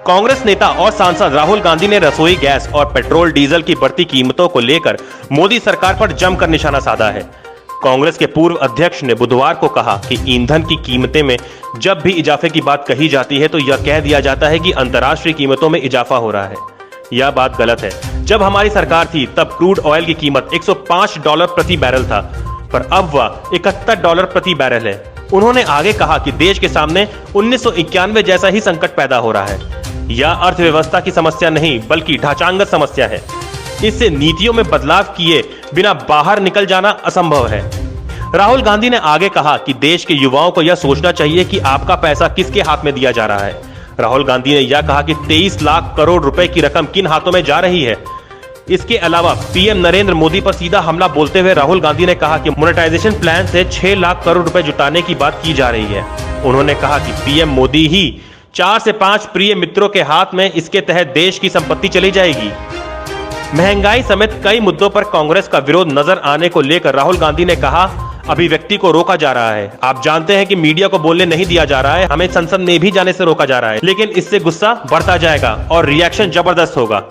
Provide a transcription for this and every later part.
कांग्रेस नेता और सांसद राहुल गांधी ने रसोई गैस और पेट्रोल डीजल की बढ़ती कीमतों को लेकर मोदी सरकार पर जमकर निशाना साधा है। कांग्रेस के पूर्व अध्यक्ष ने बुधवार को कहा कि ईंधन की कीमतें में जब भी इजाफे की बात कही जाती है तो यह कह दिया जाता है कि अंतर्राष्ट्रीय कीमतों में इजाफा हो रहा है। यह बात गलत है। जब हमारी सरकार थी तब क्रूड ऑयल की कीमत $105 प्रति बैरल था, पर अब वह $71 प्रति बैरल है। उन्होंने आगे कहा कि देश के सामने 1991 जैसा ही संकट पैदा हो रहा है। यह अर्थव्यवस्था की समस्या नहीं बल्कि ढांचागत समस्या है। इससे नीतियों में बदलाव किए बिना बाहर निकल जाना असंभव है। राहुल गांधी ने आगे कहा कि देश के युवाओं को यह सोचना चाहिए कि आपका पैसा किसके हाथ में दिया जा रहा है। राहुल गांधी ने यह कहा कि 23 लाख करोड़ रुपए की रकम किन हाथों में जा रही है। इसके अलावा पीएम नरेंद्र मोदी पर सीधा हमला बोलते हुए राहुल गांधी ने कहा कि मोनेटाइजेशन प्लान से 6 लाख करोड़ रुपए जुटाने की बात की जा रही है। उन्होंने कहा कि पीएम मोदी ही 4 से 5 प्रिय मित्रों के हाथ में इसके तहत देश की संपत्ति चली जाएगी। महंगाई समेत कई मुद्दों पर कांग्रेस का विरोध नजर आने को लेकर राहुल गांधी ने कहा, अभिव्यक्ति को रोका जा रहा है। आप जानते हैं कि मीडिया को बोलने नहीं दिया जा रहा है, हमें संसद में भी जाने से रोका जा रहा है, लेकिन इससे गुस्सा बढ़ता जाएगा और रिएक्शन जबरदस्त होगा।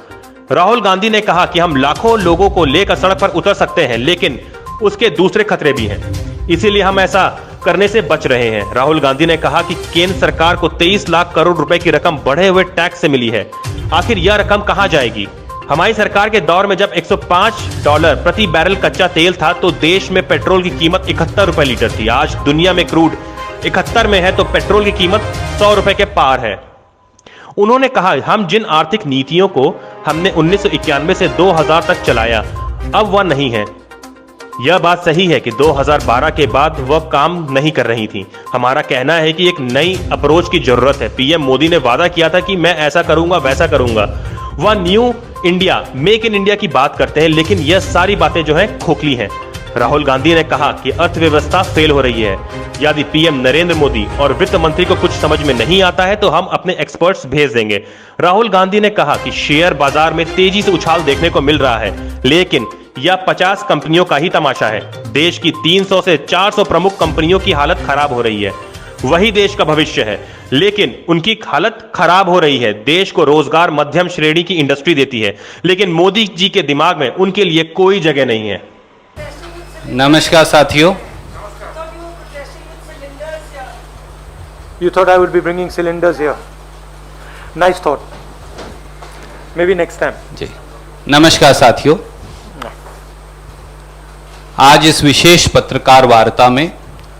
राहुल गांधी ने कहा कि हम लाखों लोगों को लेकर सड़क पर उतर सकते हैं, लेकिन उसके दूसरे खतरे भी हैं, इसीलिए हम ऐसा करने से बच रहे हैं। राहुल गांधी ने कहा कि केंद्र सरकार को 23 लाख करोड़ रुपए की रकम बढ़े हुए टैक्स से मिली है। आखिर यह रकम कहां जाएगी? हमारी सरकार के दौर में जब $105 प्रति बैरल कच्चा तेल था तो देश में पेट्रोल की कीमत 71 रुपए लीटर थी। आज दुनिया में क्रूड 71 में है तो पेट्रोल की कीमत 100 रुपए के पार है। उन्होंने कहा, हम जिन आर्थिक नीतियों को हमने 1991 से 2000 तक चलाया, अब वह नहीं है। यह बात सही है कि 2012 के बाद वह काम नहीं कर रही थी। हमारा कहना है कि एक नई अप्रोच की जरूरत है। पीएम मोदी ने वादा किया था कि मैं ऐसा करूंगा वैसा करूंगा। वह new India, make in India की बात करते हैं, लेकिन यह सारी बातें जो हैं खोखली हैं। राहुल गांधी ने कहा कि अर्थव्यवस्था फेल हो रही है। यदि पीएम नरेंद्र मोदी और वित्त मंत्री को कुछ समझ में नहीं आता है तो हम अपने एक्सपर्ट्स भेज देंगे। राहुल गांधी ने कहा कि शेयर बाजार में तेजी से उछाल देखने को मिल रहा है, लेकिन यह 50 कंपनियों का ही तमाशा है। देश की 300 से 400 प्रमुख कंपनियों की हालत खराब हो रही है। वही देश का भविष्य है, लेकिन उनकी हालत खराब हो रही है। देश को रोजगार मध्यम श्रेणी की इंडस्ट्री देती है, लेकिन मोदी जी के दिमाग में उनके लिए कोई जगह नहीं है। नमस्कार साथियों। You thought I would be bringing cylinders here. Nice thought. Maybe next time. जी, नमस्कार साथियों। आज इस विशेष पत्रकार वार्ता में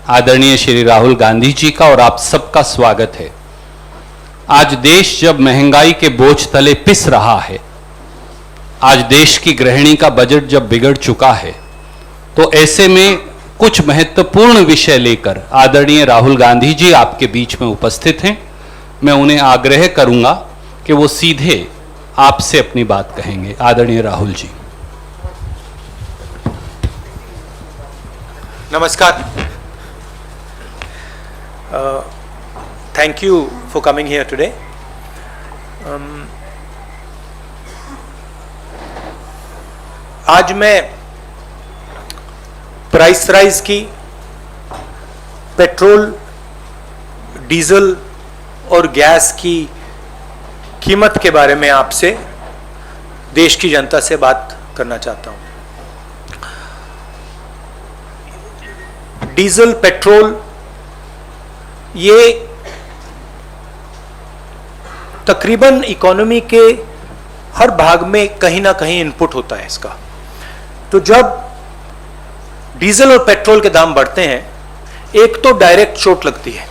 आदरणीय श्री राहुल गांधी जी का और आप सबका स्वागत है। आज देश जब महंगाई के बोझ तले पिस रहा है, आज देश की गृहिणी का बजट जब बिगड़ चुका है, तो ऐसे में कुछ महत्वपूर्ण विषय लेकर आदरणीय राहुल गांधी जी आपके बीच में उपस्थित हैं। मैं उन्हें आग्रह करूंगा कि वो सीधे आपसे अपनी बात कहेंगे। आदरणीय Rahul ji. Namaskar. Thank you for coming here today. आज मैं प्राइस राइज की, पेट्रोल, डीजल और गैस की कीमत के बारे में आपसे, देश की जनता से बात करना चाहता हूं। डीजल, पेट्रोल, ये तकरीबन इकोनॉमी के हर भाग में कहीं ना कहीं इनपुट होता है इसका। तो जब डीजल और पेट्रोल के दाम बढ़ते हैं, एक तो डायरेक्ट चोट लगती है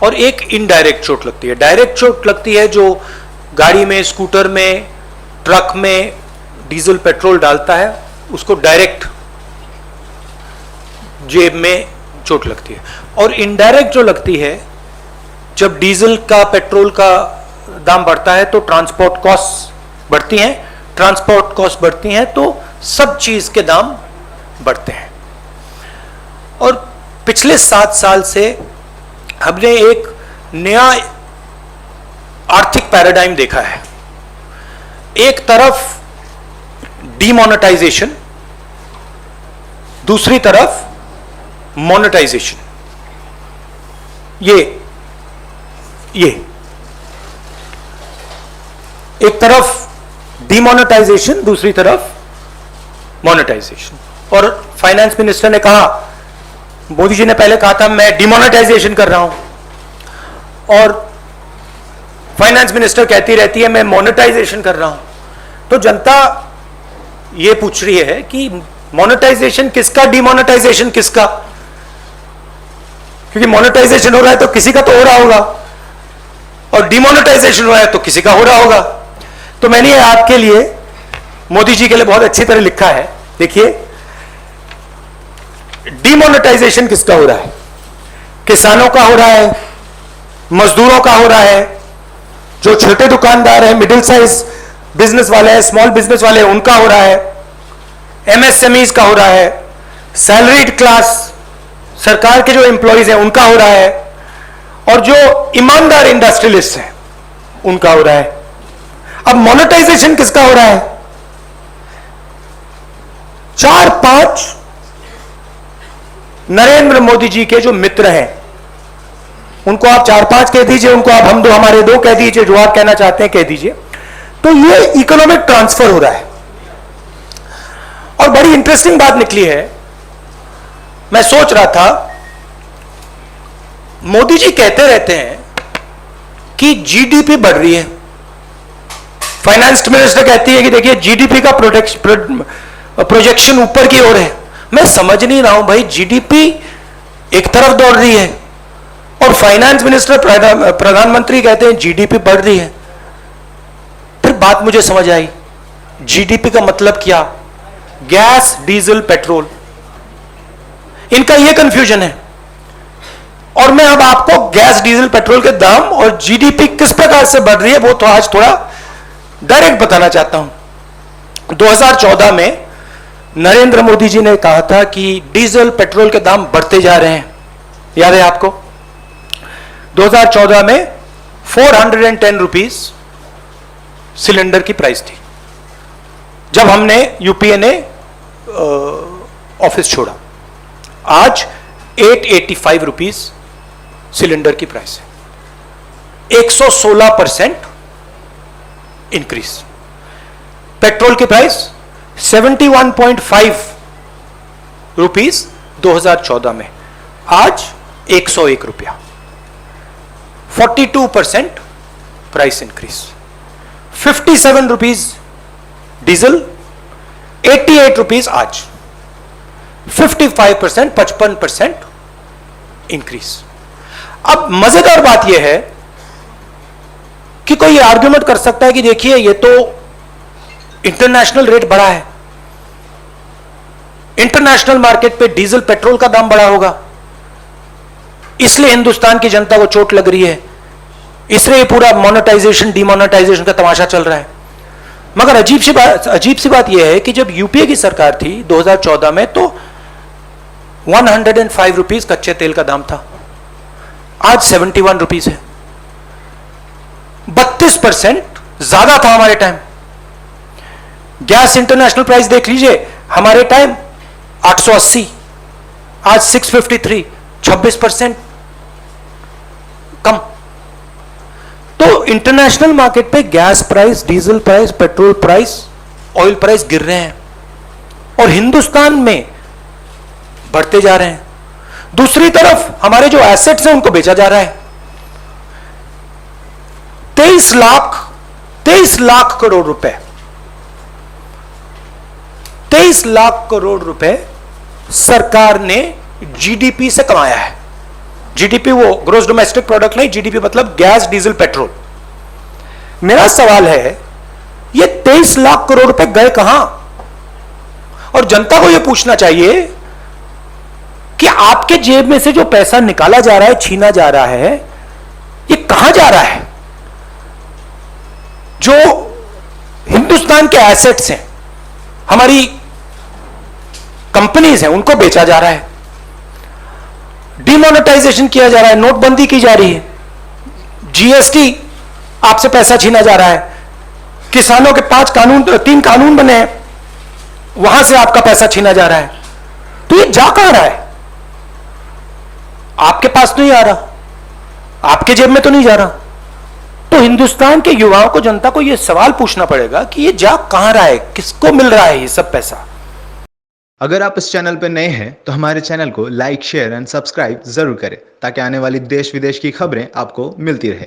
और एक इनडायरेक्ट चोट लगती है। डायरेक्ट चोट लगती है जो गाड़ी में, स्कूटर में, ट्रक में डीजल पेट्रोल डालता है, उसको डायरेक्ट जेब में चोट लगती है। और इनडायरेक्ट जो लगती है, जब डीजल का, पेट्रोल का दाम बढ़ता है तो ट्रांसपोर्ट कॉस्ट बढ़ती हैं। ट्रांसपोर्ट कॉस्ट बढ़ती हैं तो सब चीज के दाम बढ़ते हैं। और पिछले 7 साल से हमने एक नया आर्थिक पैराडाइम देखा है। एक तरफ डीमोनेटाइजेशन, दूसरी तरफ मोनेटाइजेशन। ये एक तरफ डिमोनेटाइजेशन, दूसरी तरफ मोनेटाइजेशन। और फाइनेंस मिनिस्टर ने कहा, मोदी जी ने पहले कहा था मैं डिमोनेटाइजेशन कर रहा हूं, और फाइनेंस मिनिस्टर कहती रहती है मैं मोनेटाइजेशन कर रहा हूं। तो जनता ये पूछ रही है कि मोनेटाइजेशन किसका, डिमोनेटाइजेशन किसका? क्योंकि मोनेटाइजेशन हो रहा है तो किसी का तो हो रहा होगा, और डिमोनेटाइजेशन हो रहा है तो किसी का हो रहा होगा। तो मैंने आपके लिए, मोदी जी के लिए बहुत अच्छी तरह लिखा है, देखिए। डिमोनेटाइजेशन किसका हो रहा है? किसानों का हो रहा है, मजदूरों का हो रहा है, जो छोटे दुकानदार हैं, मिडिल साइज बिजनेस वाले हैं, स्मॉल बिजनेस वाले हैं, उनका हो रहा है, एमएसएमईज का हो रहा है, सैलरीड क्लास, सरकार के जो एम्प्लॉइज हैं उनका हो रहा है, और जो ईमानदार इंडस्ट्रियलिस्ट हैं उनका हो रहा है। अब मोनेटाइजेशन किसका हो रहा है? 4-5 नरेंद्र मोदी जी के जो मित्र हैं, उनको आप 4-5 कह दीजिए, उनको आप हम दो हमारे दो कह दीजिए, जो आप कहना चाहते हैं कह दीजिए। तो ये इकोनॉमिक ट्रांसफर हो रहा है। और बड़ी इंटरेस्टिंग बात निकली है, मैं सोच रहा था, मोदी जी कहते रहते हैं कि जीडीपी बढ़ रही है, फाइनेंस मिनिस्टर कहती है कि देखिए जीडीपी का प्रोजेक्शन ऊपर की ओर है। मैं समझ नहीं रहा हूं भाई, जीडीपी एक तरफ दौड़ रही है और फाइनेंस मिनिस्टर, प्रधानमंत्री कहते हैं जीडीपी बढ़ रही है। फिर बात मुझे समझ आई, जीडीपी का मतलब क्या? गैस, डीजल, पेट्रोल, इनका यह कंफ्यूजन है। और मैं अब आपको गैस, डीजल, पेट्रोल के दाम और जीडीपी किस प्रकार से बढ़ रही है वो तो आज थोड़ा डायरेक्ट बताना चाहता हूं। 2014 में नरेंद्र मोदी जी ने कहा था कि डीजल, पेट्रोल के दाम बढ़ते जा रहे हैं, याद है आपको? 2014 में 410 रुपीज सिलेंडर की प्राइस थी जब हमने, यूपीए ने ऑफिस छोड़ा। आज 885 रुपीज सिलेंडर की प्राइस है, 116% इंक्रीज। पेट्रोल की प्राइस 71.5 रुपीज 2014 में, आज 101 रुपया, 42% price increase. 57 rupees diesel, 88 rupees आज, 55%, 55% इंक्रीज। अब मजेदार बात यह है कि कोई आर्ग्यूमेंट कर सकता है कि देखिए ये तो इंटरनेशनल रेट बढ़ा है, इंटरनेशनल मार्केट पे डीजल, पेट्रोल का दाम बढ़ा होगा, इसलिए हिंदुस्तान की जनता को चोट लग रही है, इसलिए पूरा मोनेटाइजेशन, डिमोनेटाइजेशन का तमाशा चल रहा है। मगर अजीब सी बात यह है कि जब यूपीए की सरकार थी 2014 में, तो 105 रुपीज कच्चे तेल का दाम था, आज 71 रुपीज है, 32% ज्यादा था हमारे टाइम। गैस इंटरनेशनल प्राइस देख लीजिए, हमारे टाइम 880, आज 653, 26% कम। तो इंटरनेशनल मार्केट पे gas price, diesel price, petrol price, oil price गिर रहे हैं और हिंदुस्तान में बढ़ते जा रहे हैं। दूसरी तरफ हमारे जो एसेट्स हैं उनको बेचा जा रहा है। 23 लाख करोड़ रुपए, 23 लाख करोड़ रुपए सरकार ने जीडीपी से कमाया है। जीडीपी वो ग्रोस डोमेस्टिक प्रोडक्ट नहीं, जीडीपी मतलब गैस, डीजल, पेट्रोल। मेरा सवाल है, ये 23 लाख करोड़ रुपए गए कहां? और जनता को यह पूछना चाहिए कि आपके जेब में से जो पैसा निकाला जा रहा है, छीना जा रहा है, ये कहां जा रहा है? जो हिंदुस्तान के एसेट्स हैं, हमारी कंपनीज हैं, उनको बेचा जा रहा है, डिमोनेटाइजेशन किया जा रहा है, नोटबंदी की जा रही है, जीएसटी आपसे पैसा छीना जा रहा है, किसानों के 3 कानून बने हैं, वहां से आपका पैसा छीना जा रहा है। तो ये जा कहां रहा है? आपके पास नहीं आ रहा, आपके जेब में तो नहीं जा रहा, तो हिंदुस्तान के युवाओं को, जनता को यह सवाल पूछना पड़ेगा कि ये जा कहां रहा है, किसको मिल रहा है ये सब पैसा। अगर आप इस चैनल पर नए हैं तो हमारे चैनल को लाइक, शेयर एंड सब्सक्राइब जरूर करें ताकि आने वाली देश विदेश की खबरें आपको मिलती रहे।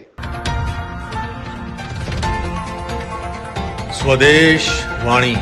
स्वदेश वाणी।